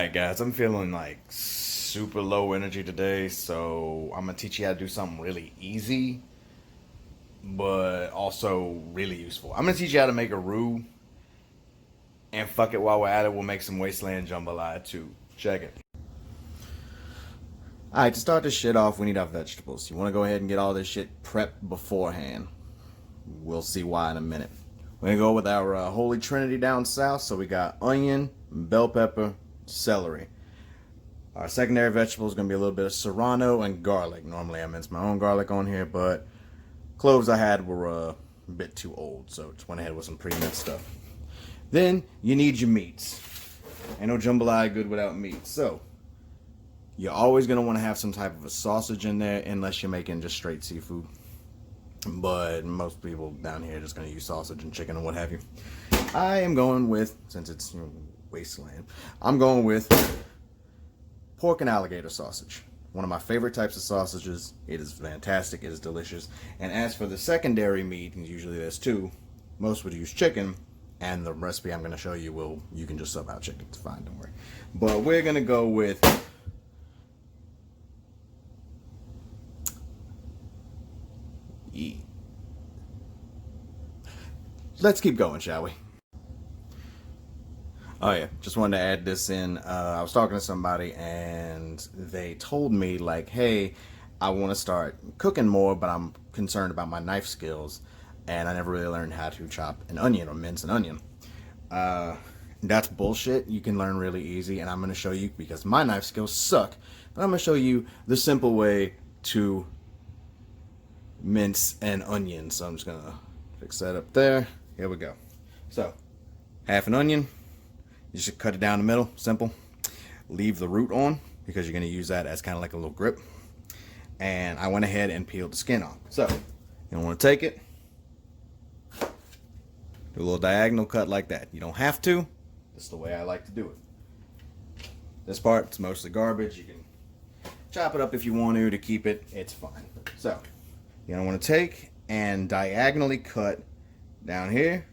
Alright guys, I'm feeling like super low energy today, so I'm gonna teach you how to do something really easy, but also really useful. I'm gonna teach you how to make a roux, and fuck it, while we're at it, we'll make some Wasteland Jambalaya too. Check it. Alright, to start this shit off, we need our vegetables. You wanna go ahead and get all this shit prepped beforehand. We'll see why in a minute. We're gonna go with our Holy Trinity down south, so we got onion, bell pepper, celery. Our secondary vegetable is going to be a little bit of serrano and garlic. Normally I mince my own garlic on here, but cloves I had were a bit too old, so just went ahead with some pre-minced stuff. Then you need your meats. Ain't no jambalaya good without meat. So you're always going to want to have some type of a sausage in there, unless you're making just straight seafood. But most people down here are just going to use sausage and chicken and what have you. I am going with, since it's Wasteland, I'm going with pork and alligator sausage. One of my favorite types of sausages. It is fantastic. It is delicious. And as for the secondary meat, and usually there's two, most would use chicken. And the recipe I'm going to show you you can just sub out chicken. It's fine, don't worry. But we're going to go with let's keep going, shall we? Oh yeah, just wanted to add this in. I was talking to somebody and they told me like, hey, I want to start cooking more, but I'm concerned about my knife skills, and I never really learned how to chop an onion or mince an onion. That's bullshit. You can learn really easy, and I'm going to show you, because my knife skills suck, but I'm going to show you the simple way to mince an onion. So I'm just going to fix that up there. Here we go. So, half an onion. You just cut it down the middle, simple. Leave the root on, because you're going to use that as kind of like a little grip. And I went ahead and peeled the skin off. So, you want to take it, do a little diagonal cut like that. You don't have to. This is the way I like to do it. This part, it's mostly garbage. You can chop it up if you want to keep it. It's fine. So, you're going to want to take and diagonally cut down here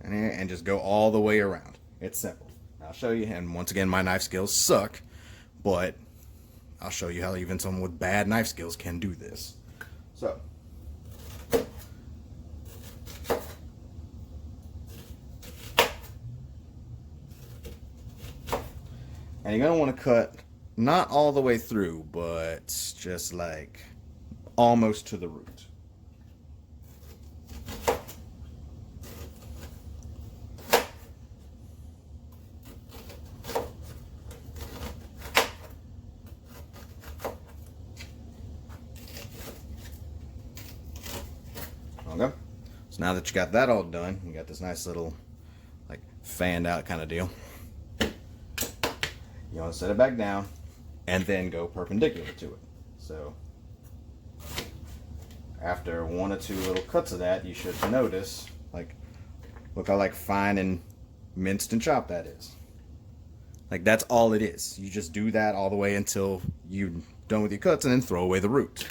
and here, and just go all the way around. It's simple. I'll show you, and once again, my knife skills suck, but I'll show you how even someone with bad knife skills can do this. So, and you're going to want to cut not all the way through, but just like almost to the root. Okay. So now that you got that all done, you got this nice little like fanned out kind of deal. You want to set it back down and then go perpendicular to it. So after one or two little cuts of that, you should notice, like, look how like fine and minced and chopped that is. Like, that's all it is. You just do that all the way until you're done with your cuts, and then throw away the root.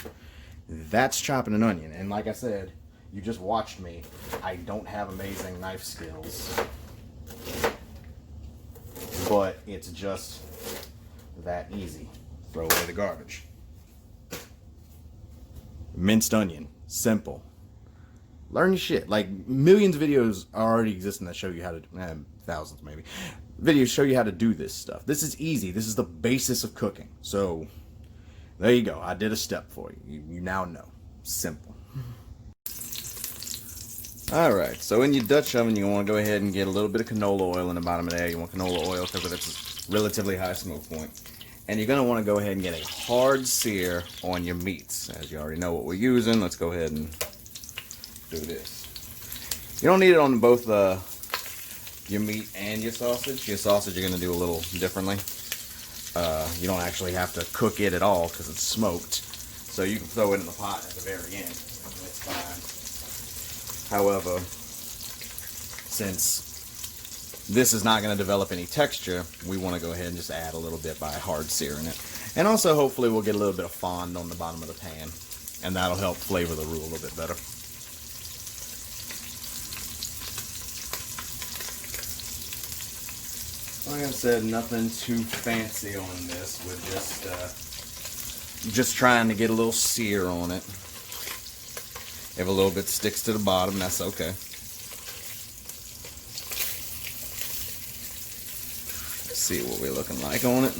That's chopping an onion. And like I said, you just watched me. I don't have amazing knife skills, but it's just that easy. Throw away the garbage. Minced onion. Simple. Learn your shit. Like, millions of videos are already existing that show you how to, thousands maybe, videos show you how to do this stuff. This is easy. This is the basis of cooking. So, there you go. I did a step for you. You now know. Simple. Alright, so in your Dutch oven, you want to go ahead and get a little bit of canola oil in the bottom of there. You want canola oil because of its relatively high smoke point. And you're going to want to go ahead and get a hard sear on your meats. As you already know what we're using, let's go ahead and do this. You don't need it on both your meat and your sausage. Your sausage you're going to do a little differently. You don't actually have to cook it at all because it's smoked. So you can throw it in the pot at the very end. It's fine. However, since this is not going to develop any texture, we want to go ahead and just add a little bit by hard searing it. And also, hopefully, we'll get a little bit of fond on the bottom of the pan, and that'll help flavor the roux a little bit better. Like I said, nothing too fancy on this. We're just trying to get a little sear on it. If a little bit sticks to the bottom, that's okay. Let's see what we're looking like on it.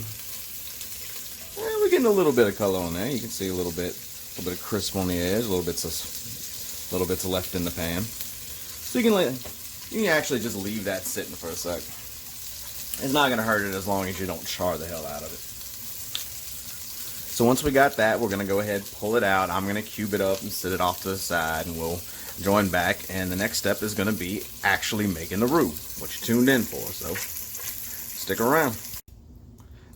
We're getting a little bit of color on there. You can see a little bit of crisp on the edge, little bits left in the pan. So you can actually just leave that sitting for a sec. It's not gonna hurt it as long as you don't char the hell out of it. So once we got that, we're gonna go ahead, pull it out. I'm gonna cube it up and sit it off to the side, and we'll join back. And the next step is gonna be actually making the roux, what you tuned in for. So stick around.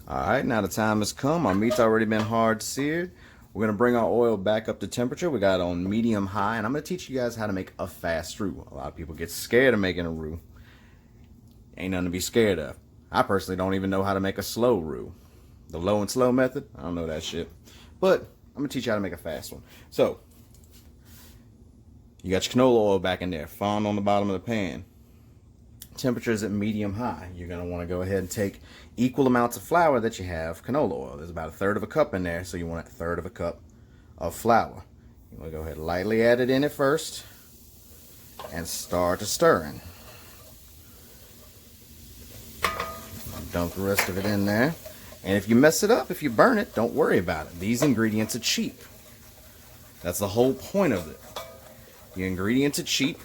All right, now the time has come. Our meat's already been hard seared. We're gonna bring our oil back up to temperature. We got it on medium high, and I'm gonna teach you guys how to make a fast roux. A lot of people get scared of making a roux. Ain't nothing to be scared of. I personally don't even know how to make a slow roux. The low and slow method, I don't know that shit. But I'm gonna teach you how to make a fast one. So, you got your canola oil back in there, fond on the bottom of the pan. Temperature is at medium high. You're gonna wanna go ahead and take equal amounts of flour that you have canola oil. There's about 1/3 of a cup in there, so you want 1/3 of a cup of flour. You wanna go ahead and lightly add it in at first and start to stirring. Dump the rest of it in there. And if you mess it up, if you burn it, don't worry about it. These ingredients are cheap. That's the whole point of it. Your ingredients are cheap,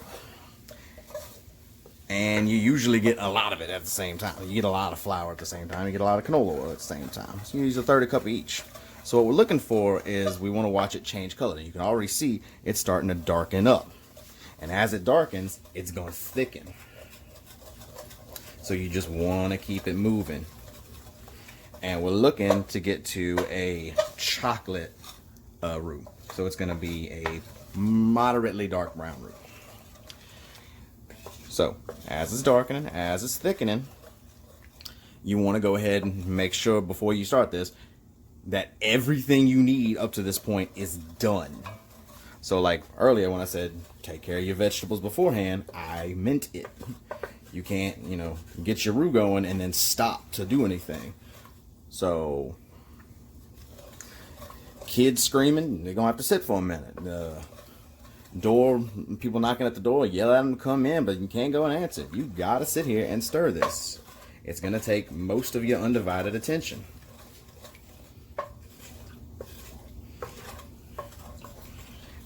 and you usually get a lot of it at the same time. You get a lot of flour at the same time. You get a lot of canola oil at the same time. So you use 1/3 cup each. So what we're looking for is we want to watch it change color. You can already see it's starting to darken up. And as it darkens, it's going to thicken. So you just want to keep it moving. And we're looking to get to a chocolate roux. So it's going to be a moderately dark brown roux. So as it's darkening, as it's thickening, you want to go ahead and make sure before you start this that everything you need up to this point is done. So like earlier when I said take care of your vegetables beforehand, I meant it. You can't, get your roux going and then stop to do anything. So, kids screaming, they're going to have to sit for a minute. People knocking at the door, yell at them to come in, but you can't go and answer. You got to sit here and stir this. It's going to take most of your undivided attention.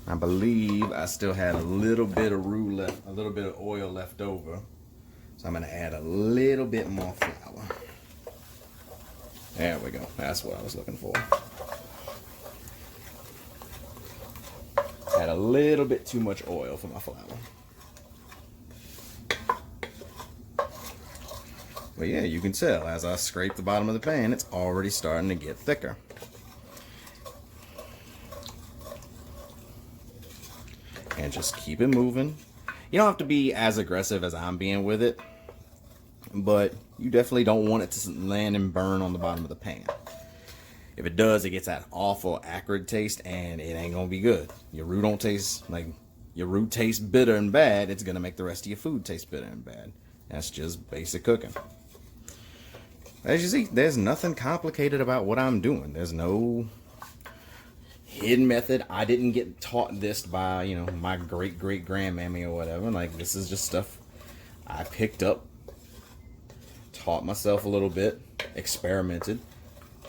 I believe I still had a little bit of roux left, a little bit of oil left over. So I'm going to add a little bit more flour. There we go. That's what I was looking for. Add a little bit too much oil for my flour. But yeah, you can tell as I scrape the bottom of the pan, it's already starting to get thicker. And just keep it moving. You don't have to be as aggressive as I'm being with it, but you definitely don't want it to land and burn on the bottom of the pan. If it does, it gets that awful acrid taste, and it ain't gonna be good. Your roux don't taste like your roux tastes bitter and bad. It's gonna make the rest of your food taste bitter and bad. That's just basic cooking. As you see, there's nothing complicated about what I'm doing. There's no hidden method. I didn't get taught this by, my great grandmammy or whatever. Like, this is just stuff I picked up, taught myself a little bit, experimented,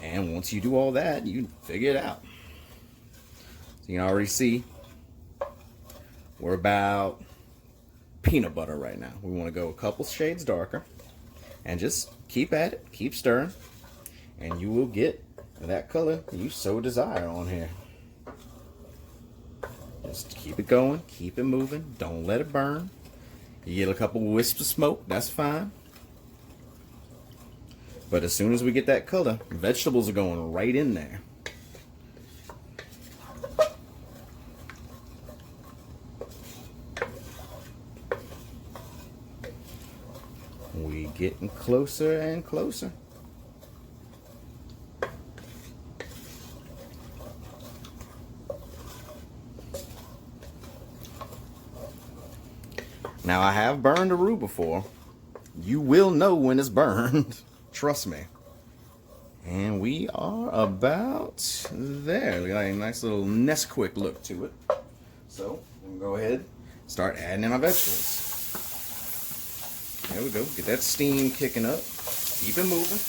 and once you do all that, you figure it out. So you can already see we're about peanut butter right now. We want to go a couple shades darker and just keep at it, keep stirring, and you will get that color you so desire on here. Just keep it going, keep it moving, don't let it burn. You get a couple wisps of smoke, that's fine. But as soon as we get that color, vegetables are going right in there. We getting closer and closer. Now I have burned a roux before, You will know when it's burned. Trust me. And we are about there. We got a nice little Nesquik look to it. So, we'll go ahead and start adding in our vegetables. There we go. Get that steam kicking up. Keep it moving.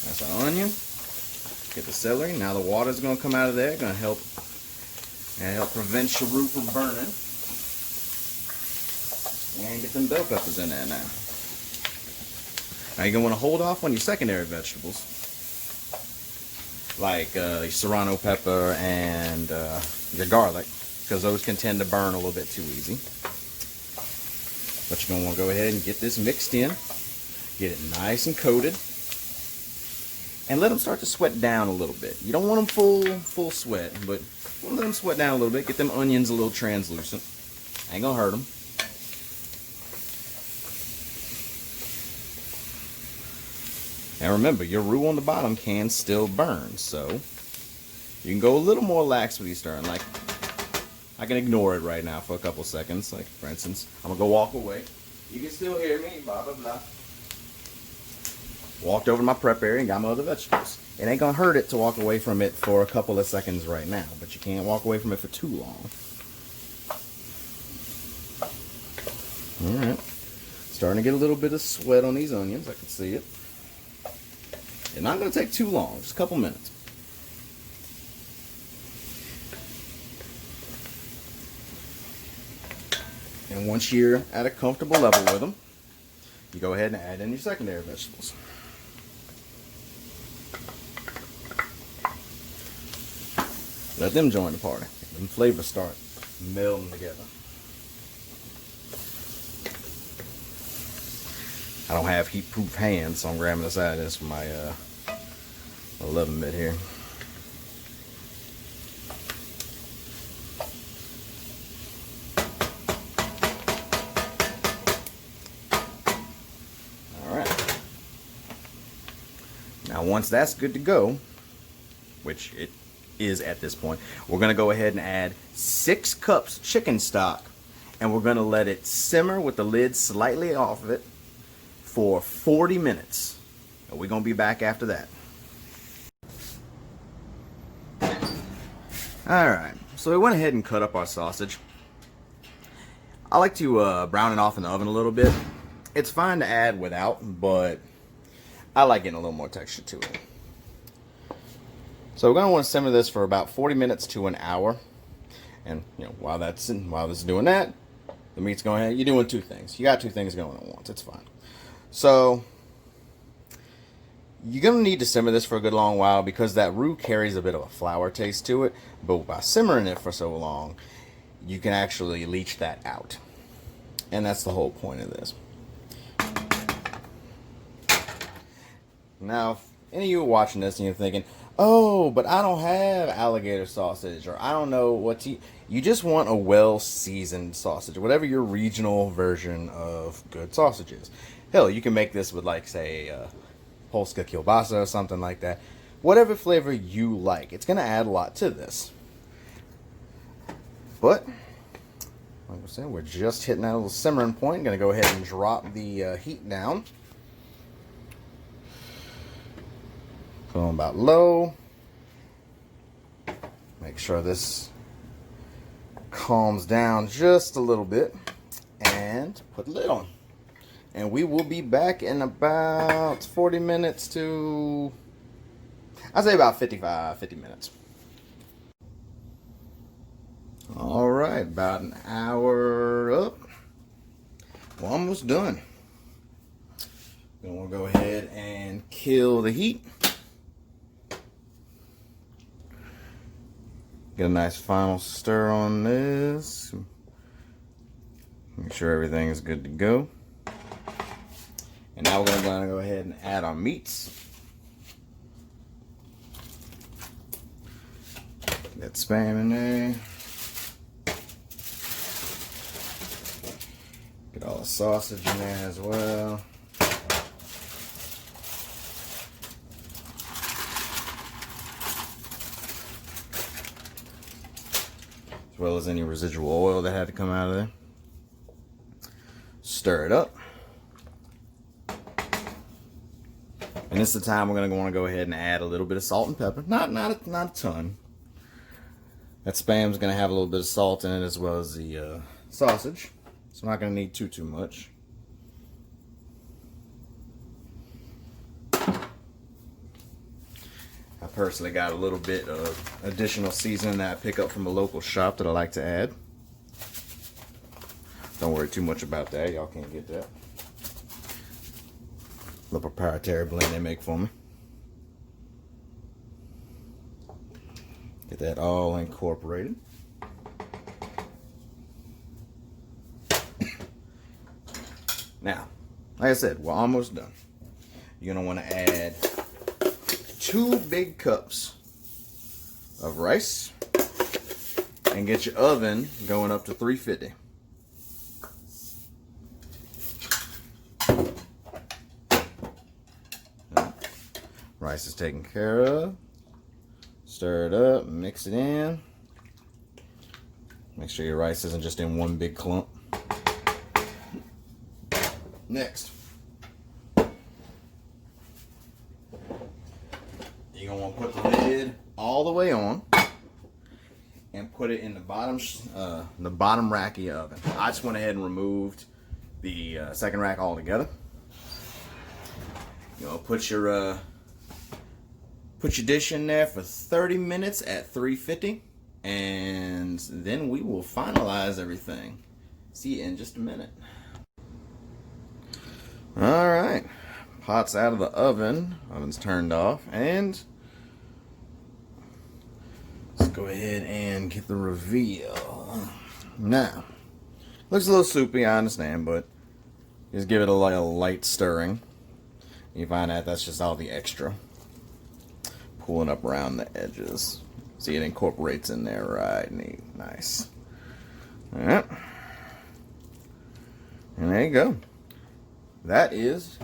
That's our onion. Get the celery. Now the water's going to come out of there. Going to help prevent your roux from burning. And get them bell peppers in there now. Now you're going to want to hold off on your secondary vegetables, like your serrano pepper and your garlic, because those can tend to burn a little bit too easy. But you're going to want to go ahead and get this mixed in, get it nice and coated, and let them start to sweat down a little bit. You don't want them full sweat, but let them sweat down a little bit. Get them onions a little translucent. Ain't going to hurt them. And remember, your roux on the bottom can still burn, so you can go a little more lax with your stirring. Like, I can ignore it right now for a couple seconds. Like, for instance, I'm going to go walk away. You can still hear me, blah, blah, blah. Walked over to my prep area and got my other vegetables. It ain't going to hurt it to walk away from it for a couple of seconds right now, but you can't walk away from it for too long. Alright. Starting to get a little bit of sweat on these onions. I can see it. It's not going to take too long, just a couple minutes. And once you're at a comfortable level with them, you go ahead and add in your secondary vegetables. Let them join the party. Let them flavors start melding together. I don't have heat-proof hands, so I'm grabbing the side of this for my 11-bit here. Alright. Now once that's good to go, which it is at this point, we're going to go ahead and add 6 cups chicken stock, and we're going to let it simmer with the lid slightly off of it for 40 minutes. And we're going to be back after that. Alright, so we went ahead and cut up our sausage. I like to brown it off in the oven a little bit. It's fine to add without, but I like getting a little more texture to it. So we're going to want to simmer this for about 40 minutes to an hour. And while it's doing that, the meat's going ahead. You're doing 2 things. You got 2 things going at once. It's fine. So you're going to need to simmer this for a good long while because that roux carries a bit of a flour taste to it. But by simmering it for so long, you can actually leach that out. And that's the whole point of this. Now, if any of you are watching this and you're thinking, oh, but I don't have alligator sausage, or I don't know what to... You just want a well-seasoned sausage, whatever your regional version of good sausage is. Hell, you can make this with, like, say, Polska kielbasa or something like that. Whatever flavor you like. It's going to add a lot to this. But, like I said, we're just hitting that little simmering point. I'm going to go ahead and drop the heat down. Put on about low. Make sure this calms down just a little bit. And put the lid on. And we will be back in about 40 minutes to, I'd say about 50 minutes. Alright, about an hour up. We're almost done. Then we'll go ahead and kill the heat. Get a nice final stir on this. Make sure everything is good to go. And now we're going to go ahead and add our meats. Get that Spam in there. Get all the sausage in there as well. As well as any residual oil that had to come out of there. Stir it up. And this is the time we're going to want to go ahead and add a little bit of salt and pepper. Not a ton. That Spam's going to have a little bit of salt in it as well as the sausage. So I'm not going to need too much. I personally got a little bit of additional seasoning that I pick up from a local shop that I like to add. Don't worry too much about that. Y'all can't get that. The proprietary blend they make for me. Get that all incorporated. Now, like I said, we're almost done. You're going to want to add 2 big cups of rice and get your oven going up to 350. Rice is taken care of. Stir it up, mix it in. Make sure your rice isn't just in one big clump. Next, you're going to want to put the lid all the way on and put it in the bottom rack of your oven. I just went ahead and removed the second rack altogether. You know, put your dish in there for 30 minutes at 350, and then we will finalize everything. See you in just a minute. All right, pot's out of the oven. Oven's turned off, and let's go ahead and get the reveal. Now, looks a little soupy, I understand, but just give it a light stirring. You find out that's just all the extra. Pulling up around the edges. See, it incorporates in there right neat. Nice. Alright. And there you go. That is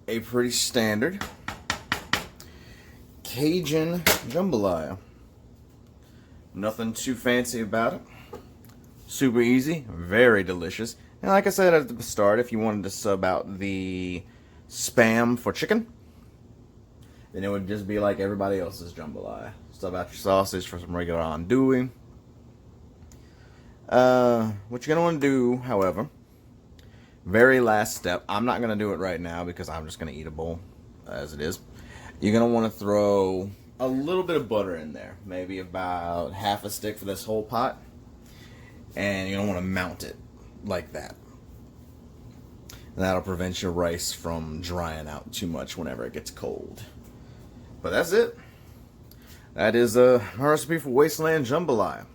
a pretty standard Cajun jambalaya. Nothing too fancy about it. Super easy, very delicious. And like I said at the start, if you wanted to sub out the Spam for chicken, then it would just be like everybody else's jambalaya. Sub out your sausage for some regular andouille. What you're going to want to do, however, very last step. I'm not going to do it right now because I'm just going to eat a bowl as it is. You're going to want to throw a little bit of butter in there. Maybe about half a stick for this whole pot. And you're going to want to mount it like that. And that'll prevent your rice from drying out too much whenever it gets cold. But that's it. That is my recipe for Wasteland jambalaya.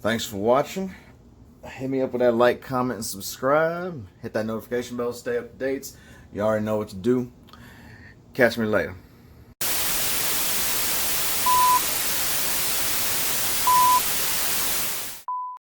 Thanks for watching. Hit me up with that like, comment, and subscribe. Hit that notification bell to stay up to date. You already know what to do. Catch me later.